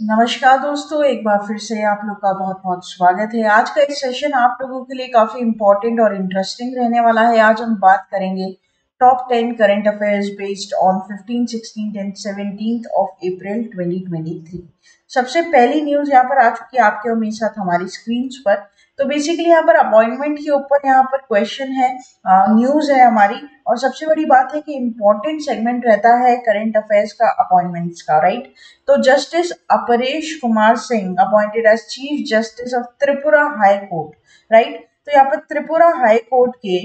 नमस्कार दोस्तों, एक बार फिर से आप लोग का बहुत बहुत स्वागत है। आज का इस सेशन आप लोगों के लिए काफी इम्पोर्टेंट और इंटरेस्टिंग रहने वाला है। आज हम बात करेंगे top 10 current affairs based on 15, 16 and 17 of April 2023। सबसे पहली न्यूज यहाँ पर आ चुकी है आपके और मेरे साथ हमारी स्क्रीन पर। तो बेसिकली यहाँ पर अपॉइंटमेंट के ऊपर यहाँ पर क्वेश्चन है, न्यूज है हमारी। और सबसे बड़ी बात है कि इम्पोर्टेंट सेगमेंट रहता है करंट अफेयर्स का अपॉइंटमेंट्स का, राइट। तो Justice Apresh Kumar Singh appointed as chief justice of Tripura High Court, right. तो यहाँ पर त्रिपुरा हाई कोर्ट के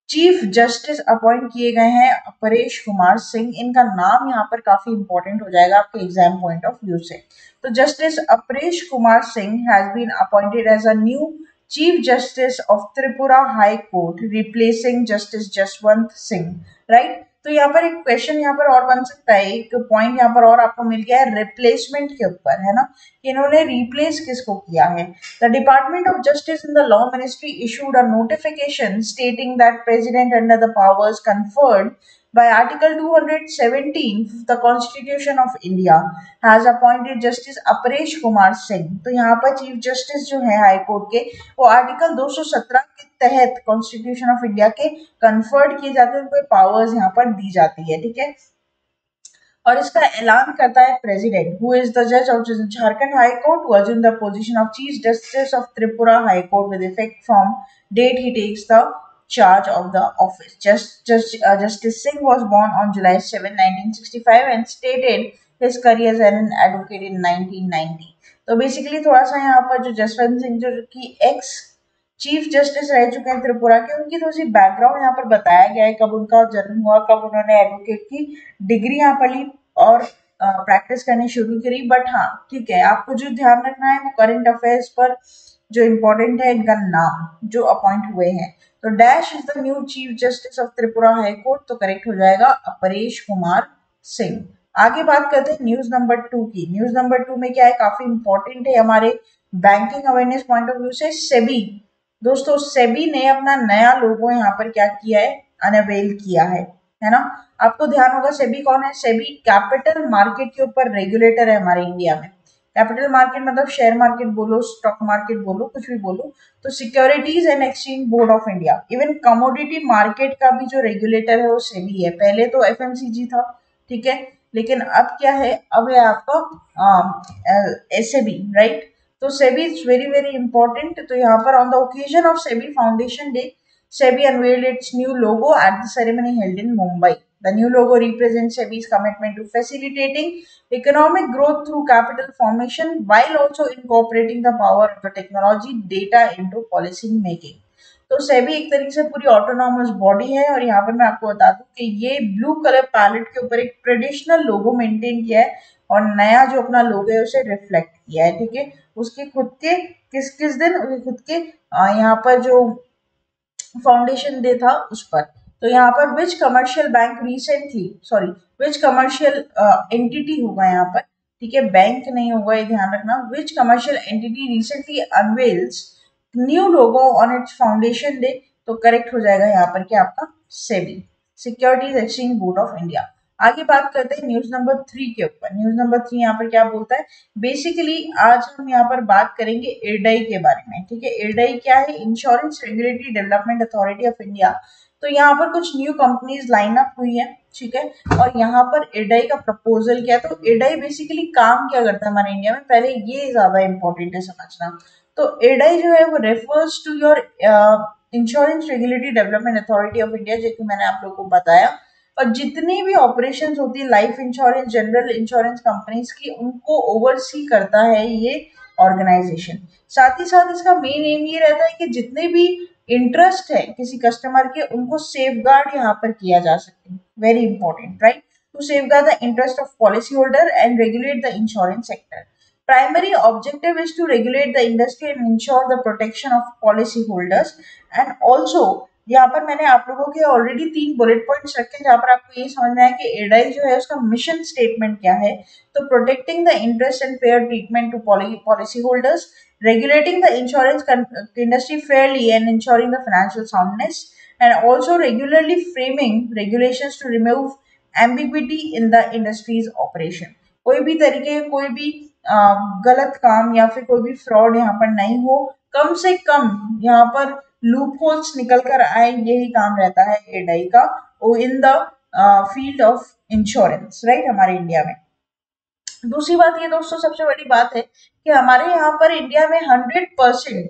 चीफ जस्टिस अपॉइंट किए गए हैं अपरेश कुमार सिंह। इनका नाम यहाँ पर काफी इंपॉर्टेंट हो जाएगा आपके एग्जाम पॉइंट ऑफ व्यू से। तो Justice Apresh Kumar Singh has been appointed as a new chief justice of Tripura High Court replacing Justice Jaswant Singh, right. तो यहाँ पर एक क्वेश्चन यहाँ पर और बन सकता है, एक पॉइंट यहाँ पर और आपको मिल गया है रिप्लेसमेंट के ऊपर, है ना। इन्होंने रिप्लेस किसको किया है। The department of justice in the law ministry issued a notification stating that president under the powers conferred by Article 217 of the Constitution of India has appointed Justice Apresh Kumar Singh. तो यहाँ पर चीफ जस्टिस जो है high Court के, वो article 217 के तहत constitution of India के कन्फर्ड किए जाते हैं, उनको पावर्स यहाँ पर दी जाती है, ठीक है। और इसका ऐलान करता है प्रेसिडेंट, हु इज द जज of Jharkhand High Court, who assume the position of chief justice of Tripura High Court with effect from date he takes the charge of the office. Justice Singh was born on July 7, 1965 and stated his career as an advocate in 1990. तो basically थोड़ा सा यहाँ पर जो जसवंत सिंह जो कि ex chief justice रह चुके हैं त्रिपुरा के, उनकी थोड़ी सी बैकग्राउंड यहाँ पर बताया गया है, कब उनका जन्म हुआ, कब उन्होंने एडवोकेट की डिग्री यहाँ पर ली और प्रैक्टिस करनी शुरू करी। बट हाँ ठीक है, आपको जो ध्यान रखना है वो करंट अफेयर्स पर जो इम्पोर्टेंट है इनका नाम जो अपॉइंट हुए हैं। तो dash is the new chief justice of Tripura High court, तो करेक्ट हो जाएगा अपरेश कुमार सिंह। आगे बात करते हैं न्यूज नंबर 2 की। न्यूज नंबर 2 में क्या है, काफी इंपॉर्टेंट है हमारे banking awareness point of view से। सेबी, दोस्तों सेबी ने अपना नया लोगो यहाँ पर क्या किया है, अनवेल किया है ना। आपको ध्यान होगा सेबी कौन है। सेबी कैपिटल मार्केट के ऊपर रेगुलेटर है हमारे इंडिया में। कैपिटल मार्केट मतलब शेयर मार्केट बोलो, स्टॉक मार्केट बोलो, कुछ भी बोलो। तो securities and exchange board of India, even commodity market का भी जो रेगुलेटर है वो सेबी है। पहले तो एफएमसीजी था, ठीक है, लेकिन अब क्या है, अब है आपका एसएबी, राइट। तो SEBI is very very important. तो यहाँ पर on the occasion of SEBI foundation day, SEBI unveiled its new logo at the ceremony held in Mumbai. The new logo represents SEBI's commitment to facilitating economic growth through capital formation while also incorporating the power of the technology data into policy making. तो सेबी एक तरीके से पूरी autonomous body है। और यहाँ पर मैं आपको बता दूं कि ये ब्लू कलर पैलेट के ऊपर एक ट्रेडिशनल लोगो मेंटेन किया है और नया जो अपना लोगो है उसे रिफ्लेक्ट किया है, ठीक है। उसके खुद के किस किस दिन उसके खुद के यहाँ पर जो फाउंडेशन डे था उस पर। तो यहाँ पर which commercial bank recently, sorry which commercial entity होगा यहाँ पर, ठीक है, बैंक नहीं होगा, ये ध्यान रखना। Which commercial entity recently unveils new logo on its foundation day, तो करेक्ट हो जाएगा यहाँ पर क्या आपका SEBI, securities exchange board of India. आगे बात करते हैं न्यूज नंबर 3 के ऊपर। न्यूज नंबर 3 यहाँ पर क्या बोलता है, बेसिकली आज हम यहाँ पर बात करेंगे इरडई के बारे में, ठीक है। इरडई क्या है, insurance regulatory development authority of India. तो यहाँ पर कुछ न्यू कंपनीज लाइन अप हुई है, ठीक है। और यहाँ पर इरडई का प्रपोजल क्या है, तो इरडई बेसिकली काम क्या करता है हमारे इंडिया में, पहले ये ज्यादा इंपॉर्टेंट है समझना। तो इरडई जो है वो refers to your insurance regulatory development authority of India, जो कि मैंने आप लोगों को बताया। और जितनी भी ऑपरेशंस होती है life insurance, general insurance companies की, उनको ओवरसी करता है ये ऑर्गेनाइजेशन। साथ ही साथ इसका मेन एम ये रहता है कि जितने भी इंटरेस्ट है किसी कस्टमर के, उनको सेफगार्ड यहाँ पर किया जा सके। Very important, right. To safeguard the interest of policy holder and regulate the insurance sector. Primary objective is to regulate the industry and ensure the protection of policy holders. And also यहाँ पर मैंने आप लोगों के already 3 bullet points रखे जहाँ पर आपको ये समझना है कि इरडई जो है उसका मिशन स्टेटमेंट क्या है। तो protecting the interest and fair treatment to policy holders, regulating the insurance industry fairly and ensuring the financial soundness, and also regularly framing regulations to remove ambiguity in the industry's operation. कोई भी तरीके कोई भी गलत काम या फिर कोई भी फ्रॉड यहाँ पर नहीं हो, कम से कम यहाँ पर लूप होल्स निकल कर आए, यही काम रहता है एडाई का in the field of insurance, right, हमारे इंडिया में। दूसरी बात ये दोस्तों सबसे बड़ी बात है कि हमारे यहाँ पर इंडिया में 100%,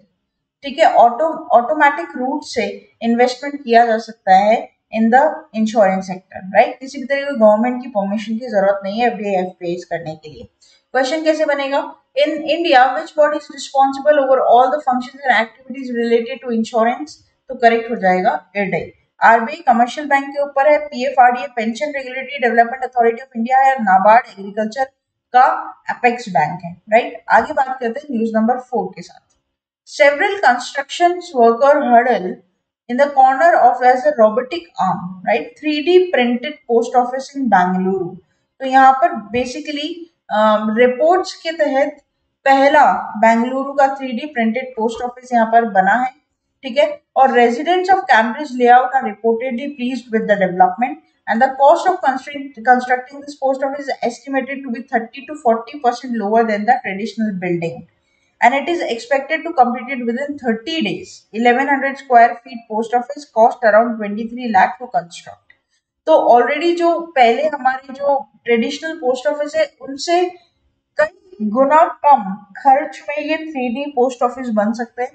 ठीक है, ऑटोमेटिक रूट से इन्वेस्टमेंट किया जा सकता है in the insurance sector, right. किसी भी तरह की गवर्नमेंट की परमिशन की जरूरत नहीं है एफडीआई करने के लिए। क्वेश्चन कैसे बनेगा, in India which body is responsible over all the functions and activities related to insurance, तो करेक्ट हो जाएगा इरडई। आरबीआई कमर्शियल बैंक के ऊपर है, PFRDA pension regulatory development authority of India है, नाबार्ड एग्रीकल्चर का अपेक्स बैंक है, right. आगे बात करते हैं न्यूज नंबर 4 के साथ। Several construction worker huddle in the corner of as a robotic arm, right? 3D printed post office in Bangalore. तो यहाँ पर बेसिकली रिपोर्ट्स के तहत पहला बेंगलुरु का 3D प्रिंटेड पोस्ट ऑफिस यहाँ पर बना है, ठीक है। और residents of Cambridge layout are reportedly pleased with the development and the cost of constructing this post office is estimated to be 30 to 40% lower than the traditional building. And it is expected to complete it within 30 days. 1100 square feet post office cost around 23 lakh to construct. तो already जो पहले हमारे जो traditional post office है उनसे कई गुना कम खर्च में ये 3D पोस्ट ऑफिस बन सकते हैं।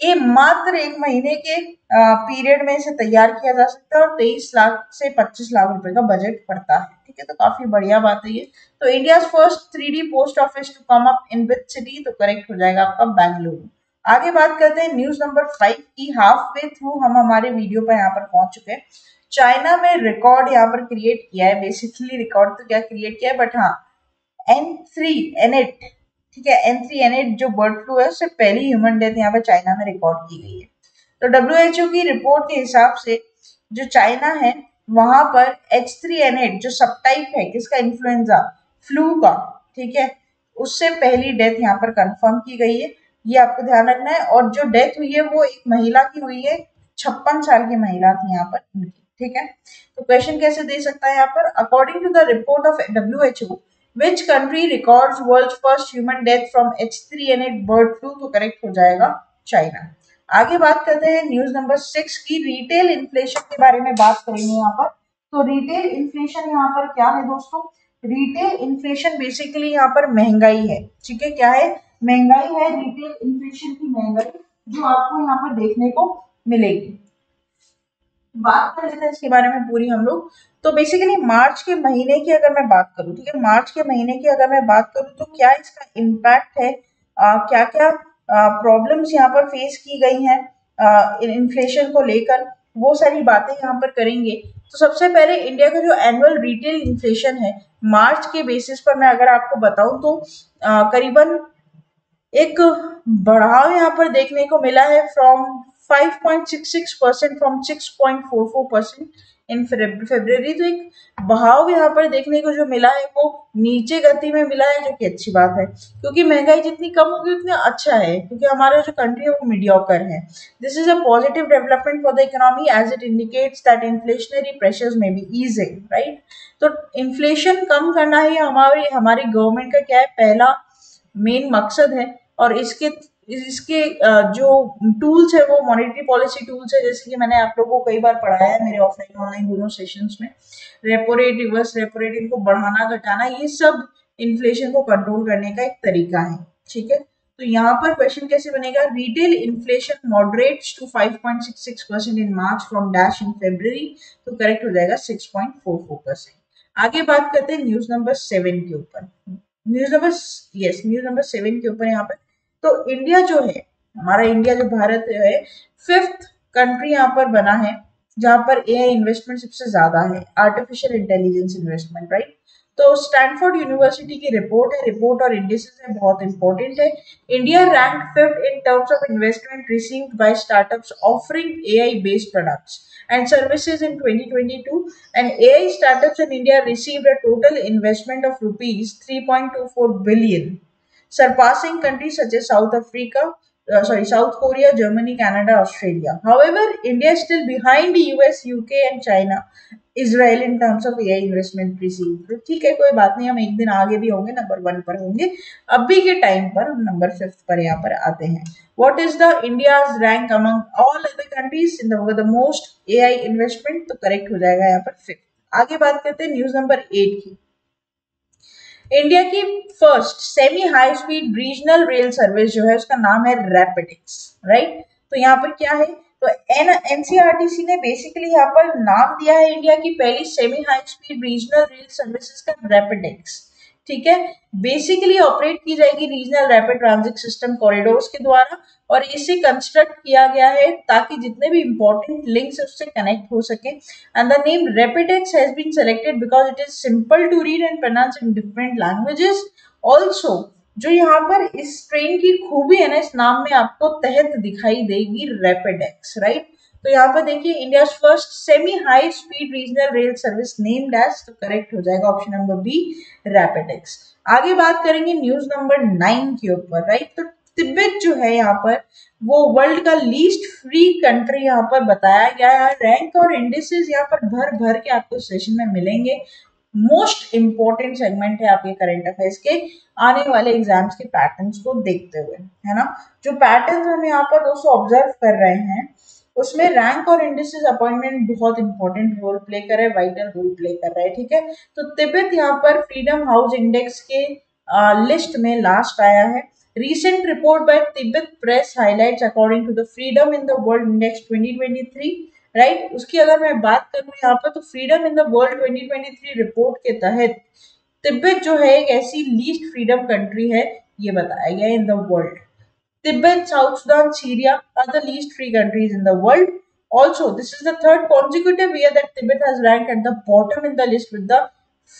ये मात्र 1 महीने के पीरियड में इसे तैयार किया जा सकता है और 23 लाख से 25 लाख रुपए का बजट पड़ता है, ठीक है। तो काफी बढ़िया बात है ये। तो India first 3D post office to come up in which city, तो करेक्ट हो जाएगा आपका बेंगलुरु। आगे बात करते हैं न्यूज नंबर 5 की। हाफ वे थ्रू हम हमारे वीडियो पर यहाँ पर पहुंच चुके हैं। चाइना में रिकॉर्ड यहाँ पर क्रिएट किया है, बेसिकली रिकॉर्ड तो क्या क्रिएट किया है, बट हाँ N3N8, ठीक है, N3N8 जो बर्ड फ्लू है उससे पहली ह्यूमन डेथ यहाँ पर चाइना में रिकॉर्ड की गई है। तो WHO की रिपोर्ट के हिसाब से जो चाइना है वहां पर H3N8 जो सब टाइप है किसका, इन्फ्लुएंजा फ्लू का, ठीक है, उससे पहली डेथ यहाँ पर कंफर्म की गई है, ये आपको ध्यान रखना है। और जो डेथ हुई है वो एक महिला की हुई है, 56 साल की महिला थी यहाँ पर इनकी, ठीक है। तो क्वेश्चन कैसे दे सकता है यहाँ पर, according to the report of WHO which country records world's first human death from H3N8 bird flu, तो करेक्ट हो जाएगा चाइना। आगे बात करते हैं न्यूज नंबर 6 की। रिटेल इन्फ्लेशन के बारे में बात करेंगे यहाँ पर। तो रिटेल इन्फ्लेशन यहाँ पर क्या है दोस्तों, रिटेल इन्फ्लेशन बेसिकली यहाँ पर महंगाई है, ठीक है, क्या है, महंगाई है, रिटेल इन्फ्लेशन की महंगाई जो आपको यहाँ पर देखने को मिलेगी। बात कर लेते हैं इसके बारे में पूरी हम लोग। तो बेसिकली मार्च के महीने की अगर मैं बात करूं, ठीक है, मार्च के महीने की अगर मैं बात करूं तो क्या इसका इम्पैक्ट है, क्या क्या प्रॉब्लम्स यहाँ पर फेस की गई हैं इन्फ्लेशन को लेकर, वो सारी बातें यहाँ पर करेंगे। तो सबसे पहले इंडिया का जो एनुअल रिटेल इन्फ्लेशन है मार्च के बेसिस पर मैं अगर आपको बताऊं तो करीबन एक बढ़ाव यहाँ पर देखने को मिला है फ्रॉम 5.66% फ्रॉम 6.44% इन फरवरी। तो एक बहाव यहाँ पर देखने को जो मिला है वो नीचे गति में मिला है, जो कि अच्छी बात है क्योंकि महंगाई जितनी कम होगी उतना अच्छा है, क्योंकि हमारा जो कंट्री है वो मीडियोकर है। This is a positive development for the economy as it indicates that inflationary pressures may be easing, right. तो इन्फ्लेशन कम करना ही हमारी गवर्नमेंट का क्या है, पहला मेन मकसद है। और इसके इसके जो टूल्स है वो मॉनेटरी पॉलिसी टूल्स है, जैसे कि मैंने आप लोगों को कई बार पढ़ाया है मेरे ऑफलाइन ऑनलाइन दोनों सेशंस में। Repo rate, reverse repo rate, इनको बढ़ाना घटाना, ये सब इन्फ्लेशन को कंट्रोल करने का एक तरीका है, ठीक है। तो यहाँ पर क्वेश्चन कैसे बनेगा, retail inflation moderates to 5.66% in March from dash in February, तो करेक्ट हो जाएगा 6.44%। आगे बात करते हैं न्यूज नंबर 7 के ऊपर। न्यूज नंबर 7 के ऊपर यहाँ पर तो इंडिया जो है, हमारा इंडिया जो भारत है, 5th कंट्री यहाँ पर बना है जहां पर एआई इन्वेस्टमेंट सबसे ज्यादा है, आर्टिफिशियल इंटेलिजेंस इन्वेस्टमेंट, राइट। तो स्टैनफोर्ड यूनिवर्सिटी की रिपोर्ट है, रिपोर्ट और इंडिसेस है, बहुत इंपॉर्टेंट है। India rank 5th in terms of investment received by startups offering AI based products and services in 2022, and AI startups in India received a total investment of rupees 3.24 billion, surpassing countries such as South Korea, Germany, Canada, Australia. However, India is still behind the US, UK, and China Israel in terms of AI investment received. तो ठीक है, कोई बात नहीं, हम एक दिन आगे भी होंगे, नंबर 1 पर होंगे। अभी के टाइम पर हम नंबर 5 पर यहाँ पर आते हैं। What is the India's rank among all other countries in the most AI investment? तो करेक्ट हो जाएगा यहाँ पर 5। आगे बात करते हैं न्यूज नंबर 8 की। इंडिया की first semi high speed regional rail service जो है उसका नाम है रैपिडेक्स, राइट। तो यहाँ पर क्या है, तो एनसीआरटीसी ने बेसिकली यहाँ पर नाम दिया है इंडिया की पहली semi high speed regional rail services का रैपिडेक्स। ठीक है, बेसिकली ऑपरेट की जाएगी regional rapid transit system corridors के द्वारा, और इसे कंस्ट्रक्ट किया गया है ताकि जितने भी इंपॉर्टेंट लिंक्स उससे कनेक्ट हो सके। And the name RapidX has been selected because it is simple to read and pronounce in different languages. Also जो यहाँ पर इस ट्रेन की खूबी है ना, इस नाम में आपको तहत दिखाई देगी रैपिडेक्स, राइट। तो यहाँ पर देखिए, India first semi high speed regional rail service named as, तो करेक्ट हो जाएगा ऑप्शन नंबर बी, रैपिडेक्स। आगे बात करेंगे न्यूज नंबर 9 के ऊपर, राइट। तो तिब्बत जो है यहाँ पर वो वर्ल्ड का लीस्ट फ्री कंट्री यहाँ पर बताया गया है। रैंक और इंडिसेस यहाँ पर भर भर के आपको सेशन में मिलेंगे। मोस्ट इंपॉर्टेंट सेगमेंट है आपके करंट अफेयर्स के आने वाले एग्जाम्स के पैटर्न्स को देखते हुए, है ना। जो पैटर्न्स हम यहाँ पर दोस्तों ऑब्जर्व कर रहे हैं उसमें रैंक और इंडिसेस अपॉइंटमेंट बहुत इंपॉर्टेंट रोल प्ले कर रहे हैं, वाइटल रोल प्ले कर रहे हैं। ठीक है, तो तिब्बत यहाँ पर फ्रीडम हाउस इंडेक्स के लिस्ट में लास्ट आया है। Recent report by Tibet Press highlights according to the Freedom in the World Index 2023, right. उसकी अगर मैं बात करूं यहाँ पर, तो freedom in the world 2023 report के तहत तिब्बत जो है एक ऐसी लीस्ट फ्रीडम कंट्री है, ये बताया गया in the world. Tibet, South Sudan, Syria are the least free countries in the world. Also, this is the third consecutive year that Tibet has ranked at the bottom in the list with the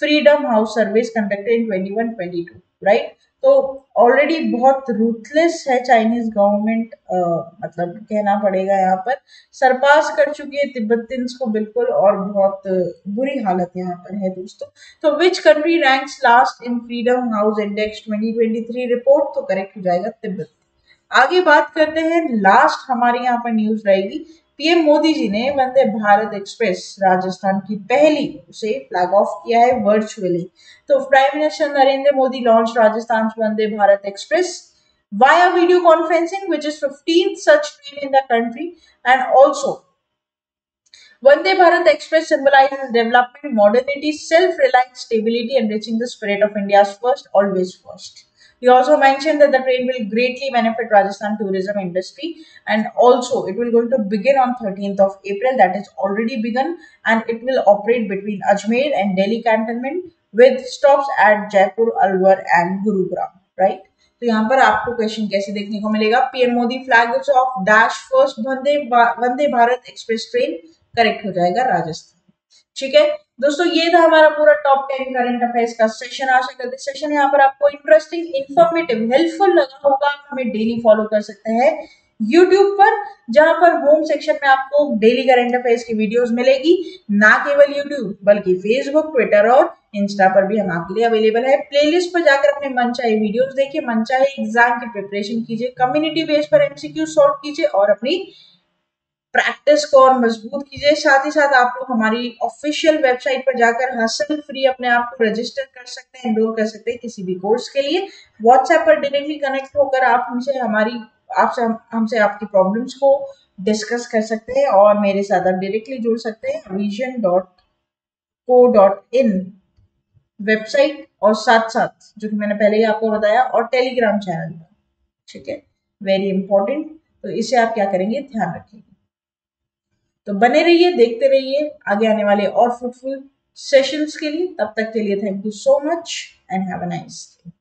Freedom House surveys conducted in 21-22, right? तो already बहुत ruthless है Chinese government, मतलब कहना पड़ेगा यहाँ पर, सरपास कर चुकी है तिब्बतियंस को बिल्कुल, और बहुत बुरी हालत यहाँ पर है दोस्तों। तो which country ranks last in freedom house index 2023 report? तो करेक्ट हो जाएगा तिब्बत। आगे बात करते हैं, लास्ट हमारे यहाँ पर न्यूज रहेगी। पीएम मोदी जी ने वंदे भारत एक्सप्रेस राजस्थान की पहली उसे फ्लैग ऑफ किया है वर्चुअली। तो prime minister Narendra Modi launch Rajasthan Vande Bharat express via video conferencing, which is 15th such train in the country, and also Vande Bharat Express symbolizes development, modernity, self-reliance, stability, and reaching the spirit of India's first, always first. He also mentioned that the train will greatly benefit Rajasthan tourism industry, and also it will going to begin on 13th of April, that is already begun, and it will operate between Ajmer and Delhi cantonment with stops at Jaipur, Alwar and Gurugram, right? तो यहाँ पर आपको question कैसे देखने को मिलेगा, PM Modi flag of dash first Vande Bharat express train, correct हो जाएगा राजस्थान। ठीक है दोस्तों, ये था हमारा पूरा टॉप 10 करंट अफेयर्स का सेशन। आशा करते सेशन यहाँ पर आपको इंटरेस्टिंग, इंफॉर्मेटिव, हेल्पफुल लगा होगा। आप हमें डेली फॉलो कर सकते हैं YouTube पर, जहां पर होम सेक्शन में आपको डेली करंट अफेयर्स की वीडियोस मिलेगी। ना केवल YouTube बल्कि फेसबुक, ट्विटर और इंस्टा पर भी हम आपके लिए अवेलेबल है। प्लेलिस्ट पर जाकर अपने मनचाहे वीडियोस देखिए, मनचाहे एग्जाम की प्रिपरेशन कीजिए, कम्युनिटी बेस पर एमसीक्यू सॉल्व कीजिए और अपनी प्रैक्टिस को और मजबूत कीजिए। साथ ही साथ आप लोग हमारी ऑफिशियल वेबसाइट पर जाकर हसल फ्री अपने आप को रजिस्टर कर सकते हैं, एनरोल कर सकते हैं किसी भी कोर्स के लिए। व्हाट्सएप पर डायरेक्टली कनेक्ट होकर आप हमसे आपकी प्रॉब्लम्स को डिस्कस कर सकते हैं और मेरे साथ आप डायरेक्टली जुड़ सकते हैं vision.co.in वेबसाइट और साथ साथ जो कि मैंने पहले ही आपको बताया, और टेलीग्राम चैनल पर। ठीक है, वेरी इंपॉर्टेंट। तो इसे आप क्या करेंगे, ध्यान रखेंगे। तो बने रहिए, देखते रहिए आगे आने वाले और फ्रूटफुल सेशंस के लिए। तब तक के लिए thank you so much and have a nice day.